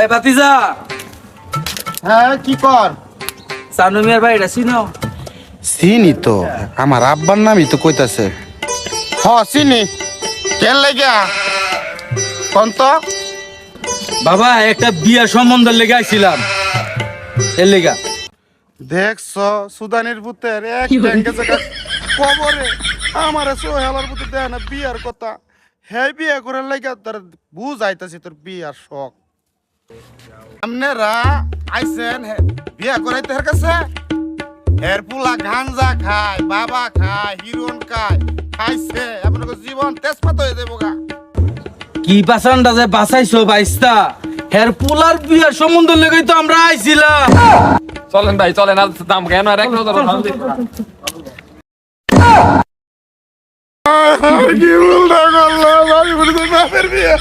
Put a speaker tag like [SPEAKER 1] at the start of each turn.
[SPEAKER 1] এই ভাতিজা,
[SPEAKER 2] হ্যাঁ কি কর?
[SPEAKER 1] সানু মিয়ার বাড়িটা চিনো?
[SPEAKER 2] চিনি তো, আমার আব্বার নামই তো কইতাছে। হ চিনি। কেন লাগিয়া কোন তো?
[SPEAKER 1] বাবা একটা বিয়া সম্বন্ধের লেগে আইছিলাম, এর লেগা।
[SPEAKER 2] দেখছ সুদানের পুতের এক ট্যাঙ্কে জায়গা কবরে আমারে সোহেলার পুতে দেয় না বিয়ার কথা। হে বিয়া করার লাগিয়া তোর বুঝাইতাছি তোর বিয়ার শখ। আপনারা আইছেন বিয়া করাইতে হের কাছে? হের পুলা গাঞ্জা খায়, বাবা খায়, হিরোইন খায়, খাইছে আপনাকে জীবন তেজপাত হয়ে যাবো গা।
[SPEAKER 1] কি বাসানটা যে বাঁচাইছো বাইস্তা, হের পোলার বিয়ার সম্বন্ধের লেগেই তো আমরা আইছিলাম।
[SPEAKER 3] চলেন ভাই চলেন, আর দাম কেন আর এক নজর
[SPEAKER 2] কি উল্টা করলাম আমি বলি বাপের বিয়া।